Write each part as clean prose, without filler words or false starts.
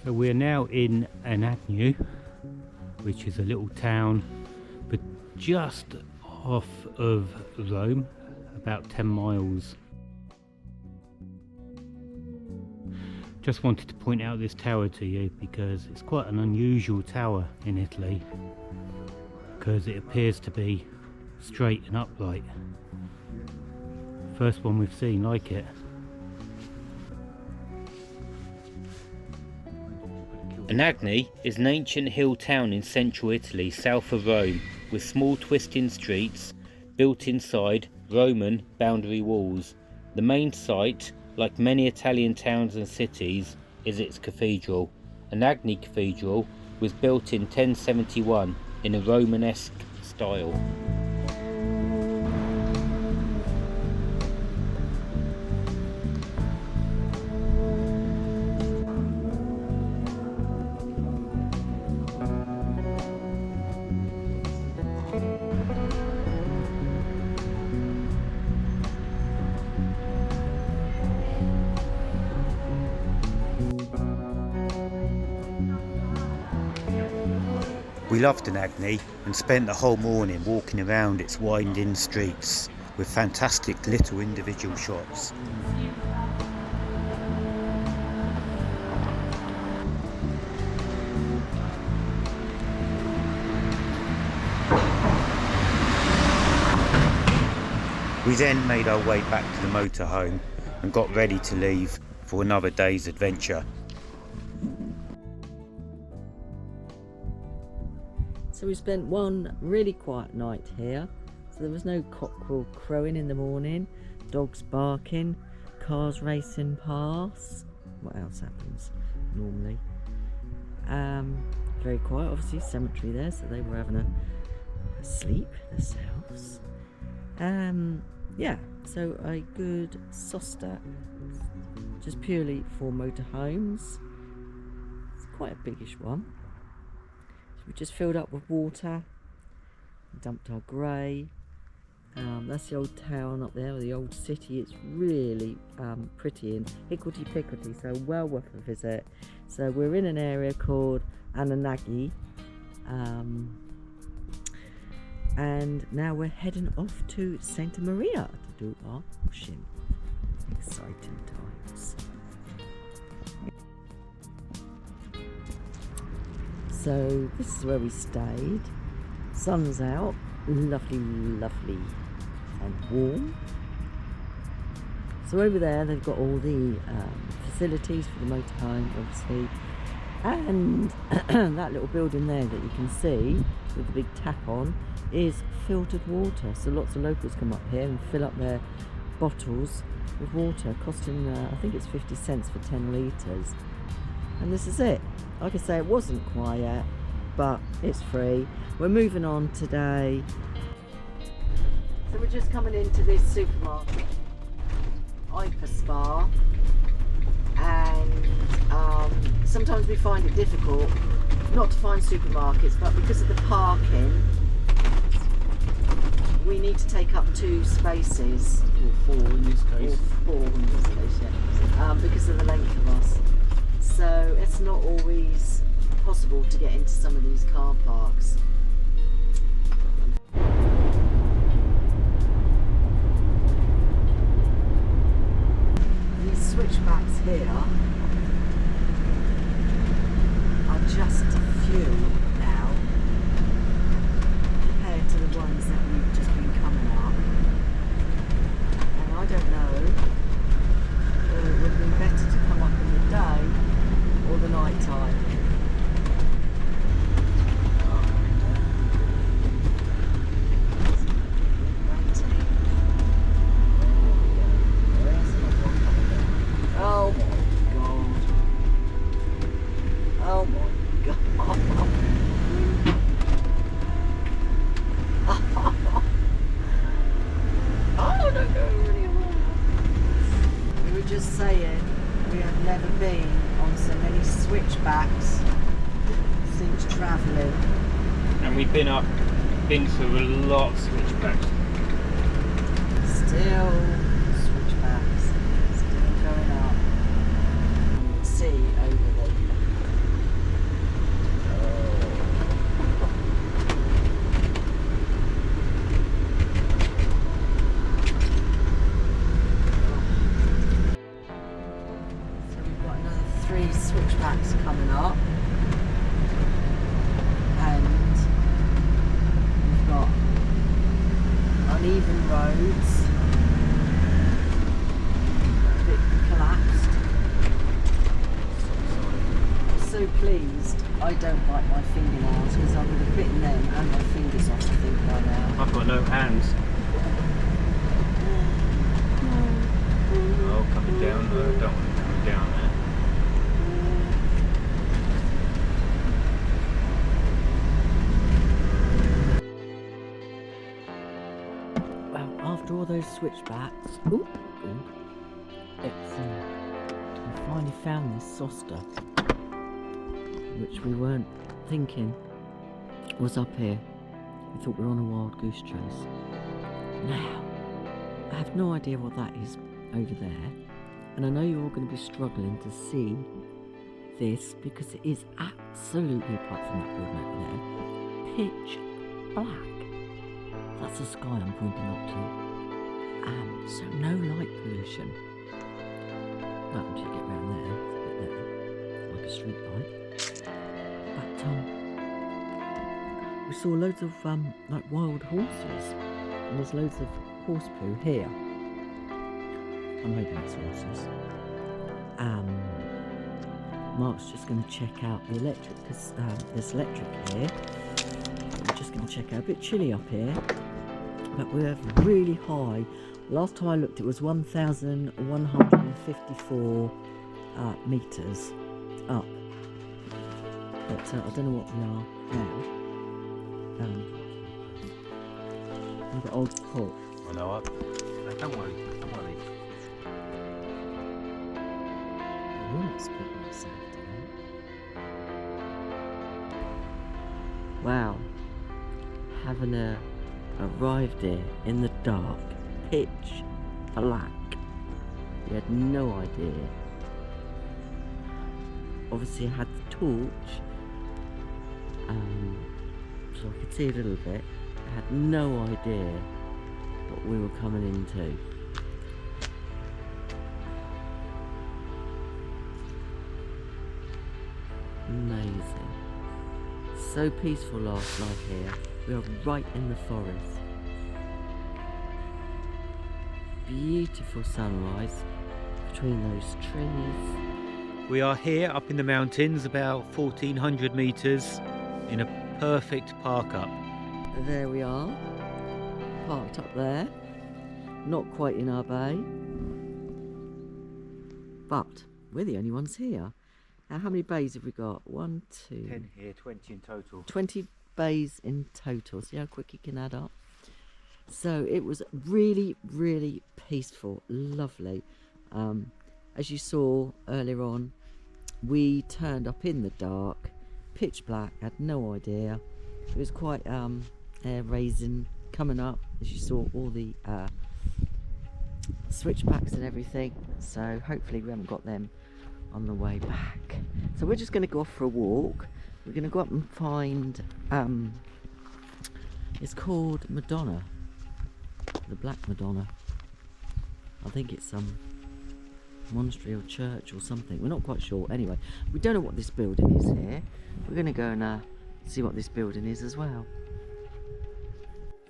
So we're now in Anagni, which is a little town but just off of Rome, about 10 miles. Just wanted to point out this tower to you because it's quite an unusual tower in Italy, because it appears to be straight and upright. First one we've seen like it. Anagni is an ancient hill town in central Italy, south of Rome, with small twisting streets built inside Roman boundary walls. The main site, like many Italian towns and cities, is its cathedral. Anagni Cathedral was built in 1071 in a Romanesque style. We loved Anagni and spent the whole morning walking around its winding streets with fantastic little individual shops. We then made our way back to the motorhome and got ready to leave for another day's adventure. So we spent one really quiet night here. So there was no cockerel crowing in the morning, dogs barking, cars racing past. What else happens normally? Very quiet, obviously, cemetery there, so they were having a sleep themselves. Yeah, so a good sosta, just purely for motorhomes. It's quite a biggish one. We just filled up with water, dumped our grey. That's the old town up there, or the old city. It's really pretty and hickledy-pickledy, so well worth a visit. So we're in an area called Anagni, and now we're heading off to Santa Maria to do our washing. Exciting times. So this is where we stayed. Sun's out, lovely, lovely and warm. So over there they've got all the facilities for the motorhome, obviously, and that little building there that you can see with the big tap on is filtered water. So lots of locals come up here and fill up their bottles with water, costing I think it's 50 cents for 10 litres. And this is it. Like I say, it wasn't quiet, but it's free. We're moving on today. So we're just coming into this supermarket, Spa, and sometimes we find it difficult not to find supermarkets, but because of the parking, we need to take up 2 spaces, Or 4 in this case. Or 4 in this case, yeah, because of the length of us. So it's not always possible to get into some of these car parks. These switchbacks here are just a few now compared to the ones that we've just been coming up. And I don't know whether it would have been better to come up in the day or the night time. Oh my god. Oh my god. Oh, don't go really hard. We were just saying we have never been on so many switchbacks since travelling. And we've been through a lot of switchbacks. Still switchbacks, still going up. You can see over the uneven roads, a bit collapsed. I'm so pleased I don't bite my fingernails because I would have bitten them and my fingers off, I think, by now. I've got no hands. Oh, coming down. No, I don't want to come down there. After all those switchbacks, we finally found this Soster, which we weren't thinking was up here. We thought we were on a wild goose chase. Now, I have no idea what that is over there, and I know you're all going to be struggling to see this because it is absolutely, apart from that building over there, pitch black. That's the sky I'm pointing up to. So no light pollution. Well, until you get round there, it's a bit there, like a street light. But we saw loads of like wild horses, and there's loads of horse poo here. I'm hoping it's horses. Mark's just going to check out the electric because there's electric here. We're just going to check out. A bit chilly up here, but we're really high. Last time I looked, it was 1,154 meters up. But I don't know what we are now. We've got old Paul. I know up. Don't worry. You're not splitting yourself down. Wow. Having arrived here in the dark, pitch black. We had no idea. Obviously I had the torch, so I could see a little bit. I had no idea what we were coming into. Amazing. So peaceful last night here. We are right in the forest. Beautiful sunrise between those trees. We are here up in the mountains, about 1,400 meters, in a perfect park up. There we are, parked up there, not quite in our bay, but we're the only ones here. Now, how many bays have we got? 1, 2... 10 here, 20 in total. 20 bays in total. See how quick you can add up? So it was really, really peaceful, lovely. As you saw earlier on, we turned up in the dark, pitch black, had no idea. It was quite air raising coming up, as you saw all the switchbacks and everything. So hopefully we haven't got them on the way back. So we're just going to go off for a walk. We're going to go up and find, it's called Madonna. The Black Madonna. I think it's some monastery or church or something. We're not quite sure. Anyway, we don't know what this building is here. We're going to go and see what this building is as well.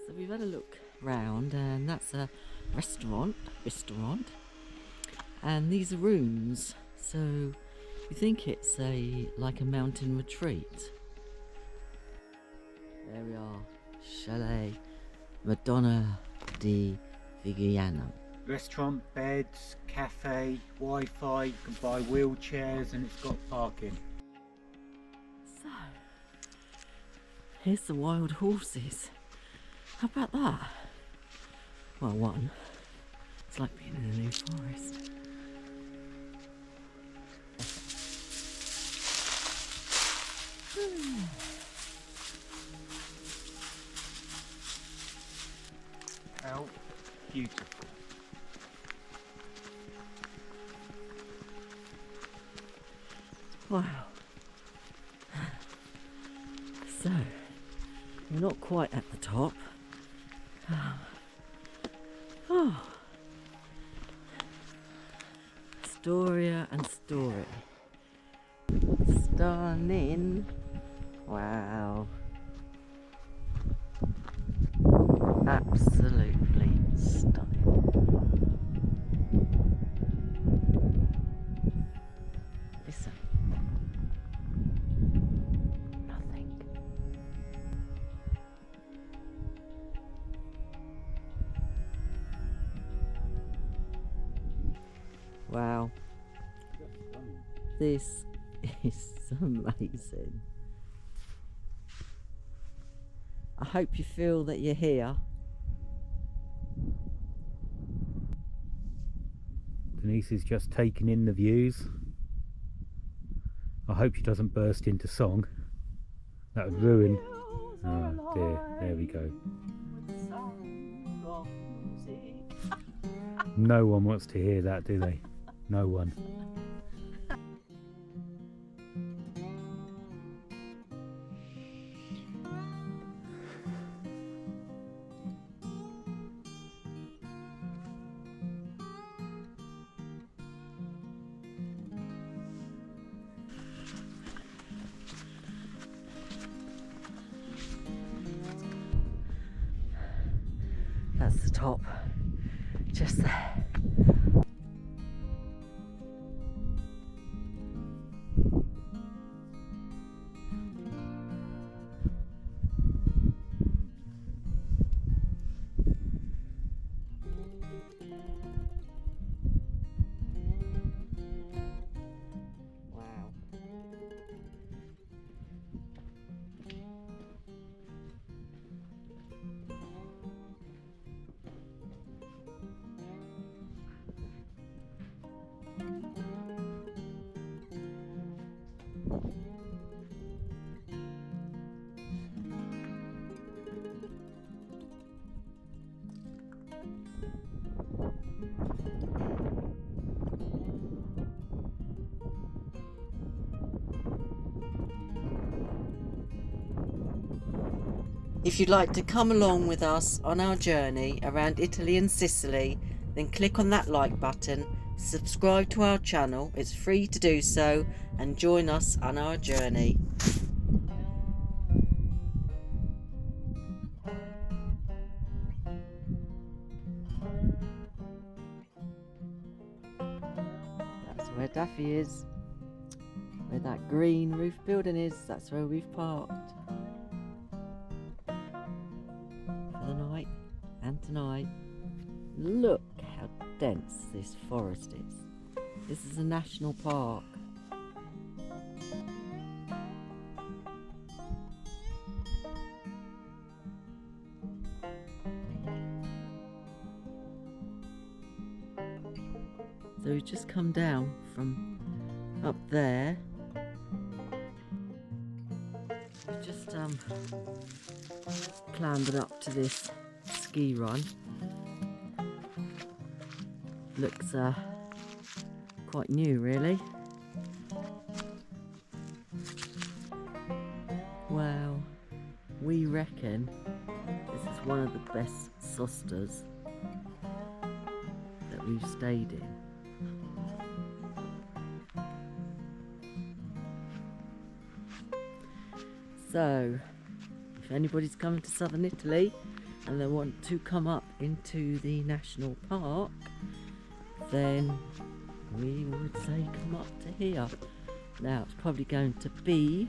So we've had a look round, and that's a restaurant. And these are rooms. So we think it's like a mountain retreat. There we are. Chalet Madonna di Vigiano. Restaurant, beds, cafe, Wi-Fi, you can buy wheelchairs, and it's got parking. So, here's the wild horses. How about that? Well, one, it's like being in a new forest. How beautiful. Wow. So, we're not quite at the top. Oh. Storia and story. Stunning. Wow. Absolutely Wow. This is amazing. I hope you feel that you're here. Denise is just taking in the views. I hope she doesn't burst into song. That would ruin. Oh dear, there we go. No one wants to hear that, do they? No one. That's the top, just there. Wow. If you'd like to come along with us on our journey around Italy and Sicily, then click on that like button, subscribe to our channel, it's free to do so, and join us on our journey. That's where Daffy is. Where that green roof building is, that's where we've parked. For the night and tonight. Look how dense this forest is. This is a national park. So we've just come down from up there. We've just clambered up to this ski run. Looks quite new, really. Well, we reckon this is one of the best sostas that we've stayed in. So, if anybody's coming to southern Italy and they want to come up into the national park, then we would say come up to here. Now it's probably going to be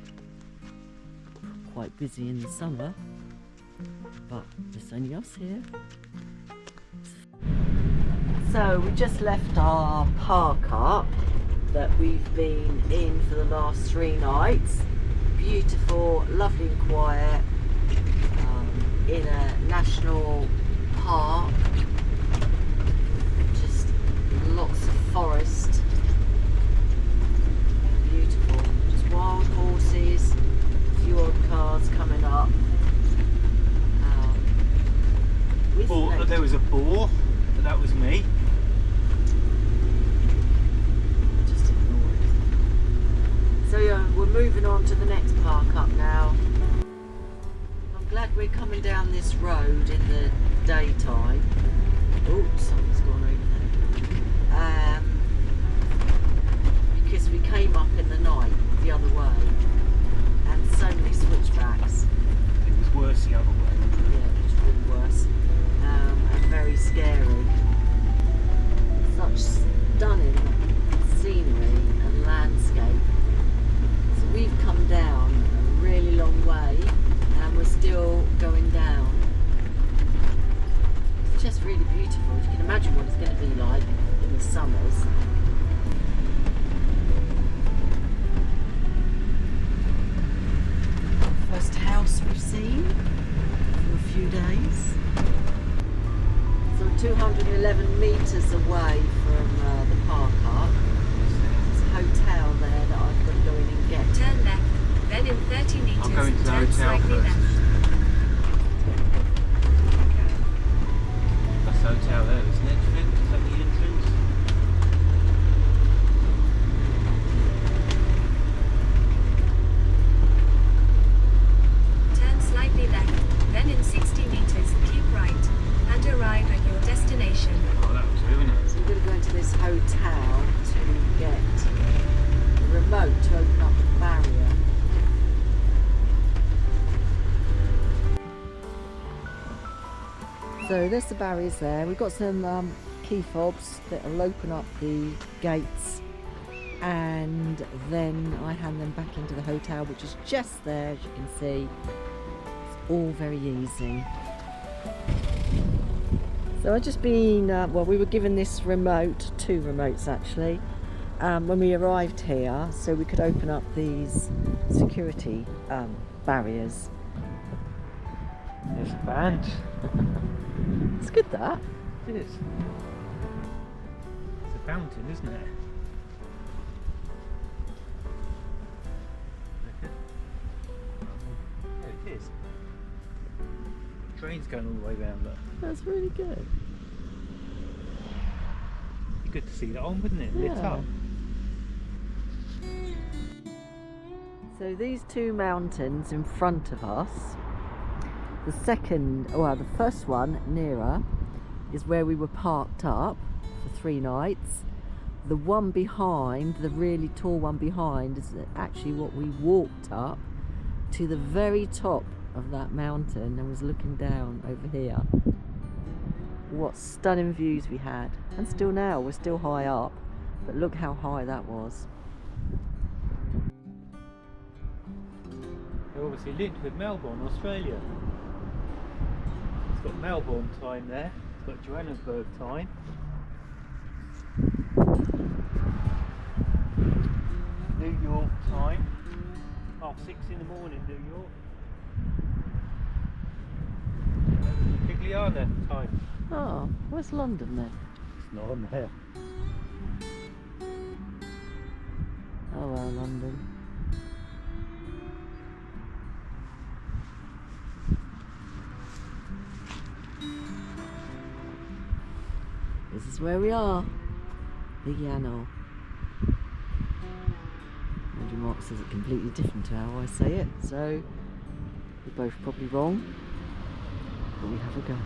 quite busy in the summer, but there's only us here. So we just left our park up that we've been in for the last 3 nights. Beautiful, lovely and quiet, in a national park. Just lots of forest. Beautiful. Just wild horses, a few odd cars coming up. There was a boar, but that was me. Just ignore it. So yeah, we're moving on to the next park up now. I'm glad we're coming down this road in the daytime. Oh, something's gone over there. Because we came up in the night the other way, and so many switchbacks. It was worse the other way. Yeah, it was really worse, and very scary. Such stunning scenery and landscape. So we've come down a really long way, and we're still going down. It's just really beautiful. You can imagine what it's going to be like in the summers. first house we've seen for a few days. So we're 211 metres away from the park arc. There's a hotel there that I've got to go in and get. Turn left, then in 30 metres, I'll go into the turn hotel slightly first. left. That's the hotel there, isn't it? Do you think? Is that the entrance? Turn slightly left, then in 60 metres, keep right, and arrive at your destination. Oh, that was it, isn't it? So we're going to go into this hotel to get the remote to open up the barrier. So there's the barriers there. We've got some key fobs that will open up the gates, and then I hand them back into the hotel, which is just there, as you can see. It's all very easy. So I've just been, well, we were given this remote, two remotes actually, when we arrived here, so we could open up these security barriers. There's a band. It's good that. It is. It's a fountain, isn't it? Yeah, it is. The train's going all the way round, look. That's really good. Be good to see that on, wouldn't it? Lit Yeah. up. So these two mountains in front of us, the first one nearer is where we were parked up for 3 nights. The one behind, the really tall one behind, is actually what we walked up to the very top of that mountain and was looking down over here. What stunning views we had. And still now, we're still high up, but look how high that was. They're obviously linked with Melbourne, Australia. It's got Melbourne time there. It's got Johannesburg time. New York time. 6:30 in the morning, New York. Pigliana time. Oh, where's London then? It's not on there. Oh well, London. This is where we are. Pigliano. Andrew Mark says it completely different to how I say it, so we're both probably wrong, but we have a go.